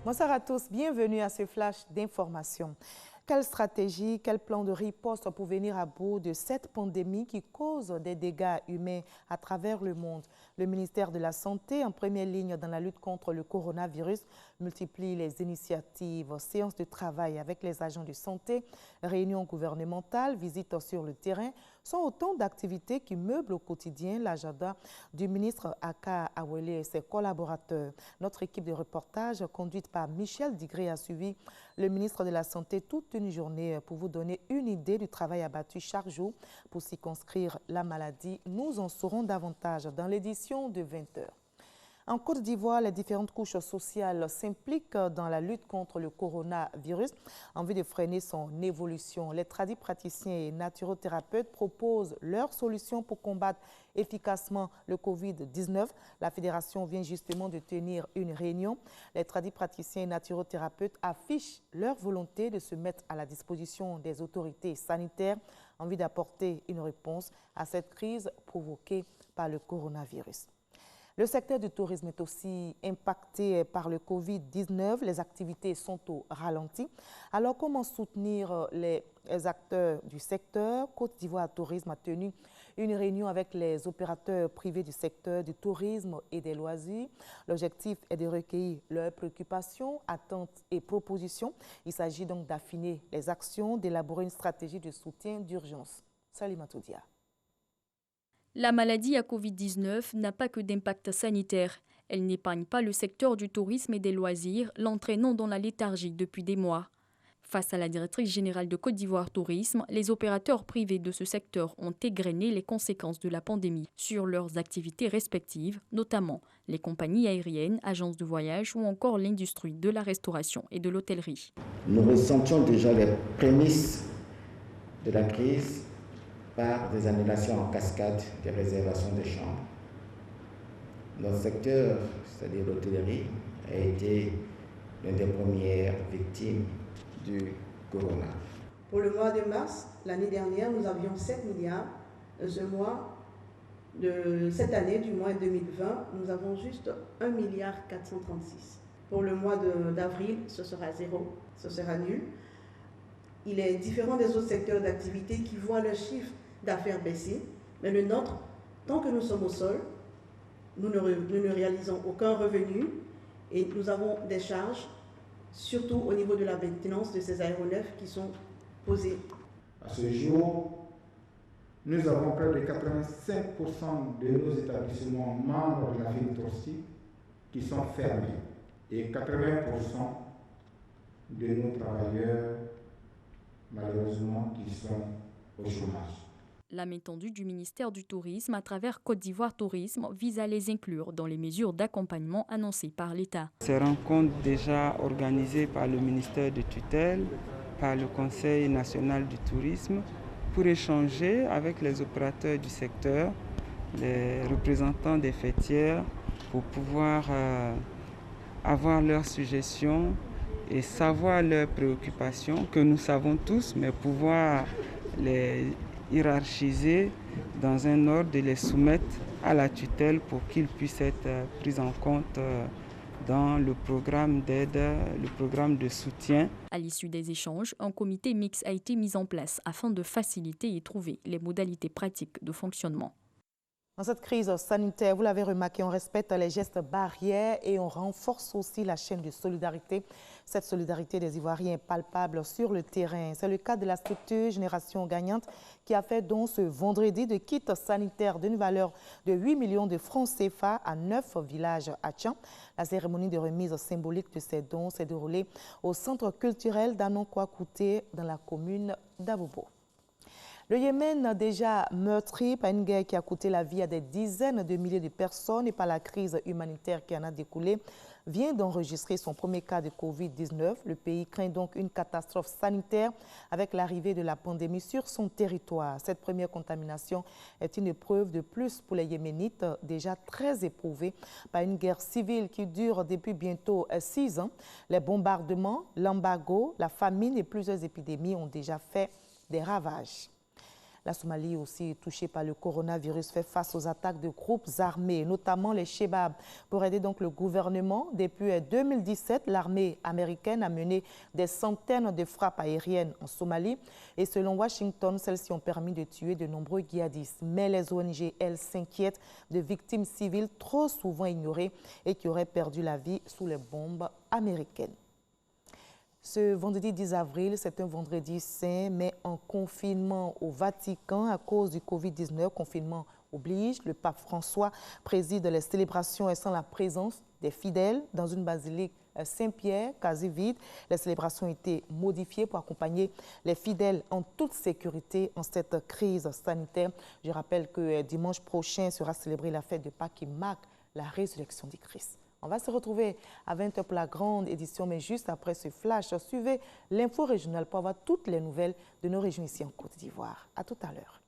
Bonsoir à tous, bienvenue à ce flash d'information. Quelle stratégie, quel plan de riposte pour venir à bout de cette pandémie qui cause des dégâts humains à travers le monde? Le ministère de la Santé, en première ligne dans la lutte contre le coronavirus, multiplie les initiatives, séances de travail avec les agents de santé, réunions gouvernementales, visites sur le terrain, sont autant d'activités qui meublent au quotidien l'agenda du ministre Aka Awele et ses collaborateurs. Notre équipe de reportage, conduite par Michel Digré, a suivi le ministre de la Santé toute une journée pour vous donner une idée du travail abattu chaque jour pour circonscrire la maladie. Nous en saurons davantage dans l'édition de 20h. En Côte d'Ivoire, les différentes couches sociales s'impliquent dans la lutte contre le coronavirus en vue de freiner son évolution. Les praticiens et naturothérapeutes proposent leurs solutions pour combattre efficacement le Covid-19. La fédération vient justement de tenir une réunion. Les praticiens et naturothérapeutes affichent leur volonté de se mettre à la disposition des autorités sanitaires en vue d'apporter une réponse à cette crise provoquée par le coronavirus. Le secteur du tourisme est aussi impacté par le Covid-19. Les activités sont au ralenti. Alors, comment soutenir les acteurs du secteur? Côte d'Ivoire Tourisme a tenu une réunion avec les opérateurs privés du secteur du tourisme et des loisirs. L'objectif est de recueillir leurs préoccupations, attentes et propositions. Il s'agit donc d'affiner les actions, d'élaborer une stratégie de soutien d'urgence. Salimatou Dia. La maladie à Covid-19 n'a pas que d'impact sanitaire. Elle n'épargne pas le secteur du tourisme et des loisirs, l'entraînant dans la léthargie depuis des mois. Face à la directrice générale de Côte d'Ivoire Tourisme, les opérateurs privés de ce secteur ont égrené les conséquences de la pandémie sur leurs activités respectives, notamment les compagnies aériennes, agences de voyage ou encore l'industrie de la restauration et de l'hôtellerie. Nous ressentions déjà les prémices de la crise par des annulations en cascade des réservations de chambres. Notre secteur, c'est-à-dire l'hôtellerie, a été l'une des premières victimes du corona. Pour le mois de mars, l'année dernière, nous avions 7 milliards. Cette année, du mois 2020, nous avons juste 1,436 milliard. Pour le mois d'avril, ce sera zéro, ce sera nul. Il est différent des autres secteurs d'activité qui voient leurs chiffres d'affaires baisser, mais le nôtre, tant que nous sommes au sol, nous ne réalisons aucun revenu et nous avons des charges, surtout au niveau de la maintenance de ces aéronefs qui sont posés. À ce jour, nous avons près de 85% de nos établissements membres de la ville touristique qui sont fermés et 80% de nos travailleurs, malheureusement, qui sont au chômage. La main tendue du ministère du Tourisme à travers Côte d'Ivoire Tourisme vise à les inclure dans les mesures d'accompagnement annoncées par l'État. Ces rencontres déjà organisées par le ministère de tutelle, par le Conseil national du tourisme, pour échanger avec les opérateurs du secteur, les représentants des fêtières, pour pouvoir avoir leurs suggestions et savoir leurs préoccupations, que nous savons tous, mais pouvoir les hiérarchiser dans un ordre et les soumettre à la tutelle pour qu'ils puissent être pris en compte dans le programme d'aide, le programme de soutien. À l'issue des échanges, un comité mixte a été mis en place afin de faciliter et trouver les modalités pratiques de fonctionnement. Dans cette crise sanitaire, vous l'avez remarqué, on respecte les gestes barrières et on renforce aussi la chaîne de solidarité. Cette solidarité des Ivoiriens est palpable sur le terrain. C'est le cas de la structure Génération Gagnante qui a fait don ce vendredi de kits sanitaires d'une valeur de 8 millions de francs CFA à 9 villages à Tcham. La cérémonie de remise symbolique de ces dons s'est déroulée au centre culturel d'Anonkwa-Kouté dans la commune d'Abobo. Le Yémen, déjà meurtri par une guerre qui a coûté la vie à des dizaines de milliers de personnes et par la crise humanitaire qui en a découlé, vient d'enregistrer son premier cas de Covid-19. Le pays craint donc une catastrophe sanitaire avec l'arrivée de la pandémie sur son territoire. Cette première contamination est une épreuve de plus pour les Yéménites, déjà très éprouvés par une guerre civile qui dure depuis bientôt 6 ans. Les bombardements, l'embargo, la famine et plusieurs épidémies ont déjà fait des ravages. La Somalie, aussi touchée par le coronavirus, fait face aux attaques de groupes armés, notamment les Chebab. Pour aider donc le gouvernement, depuis 2017, l'armée américaine a mené des centaines de frappes aériennes en Somalie. Et selon Washington, celles-ci ont permis de tuer de nombreux djihadistes. Mais les ONG, elles, s'inquiètent de victimes civiles trop souvent ignorées et qui auraient perdu la vie sous les bombes américaines. Ce vendredi 10 avril, c'est un vendredi saint, mais en confinement au Vatican à cause du Covid-19. Confinement oblige. Le pape François préside les célébrations et sans la présence des fidèles dans une basilique Saint-Pierre, quasi vide. Les célébrations ont été modifiées pour accompagner les fidèles en toute sécurité en cette crise sanitaire. Je rappelle que dimanche prochain sera célébrée la fête de Pâques qui marque la résurrection du Christ. On va se retrouver à 20h pour la grande édition, mais juste après ce flash, suivez l'info régionale pour avoir toutes les nouvelles de nos régions ici en Côte d'Ivoire. À tout à l'heure.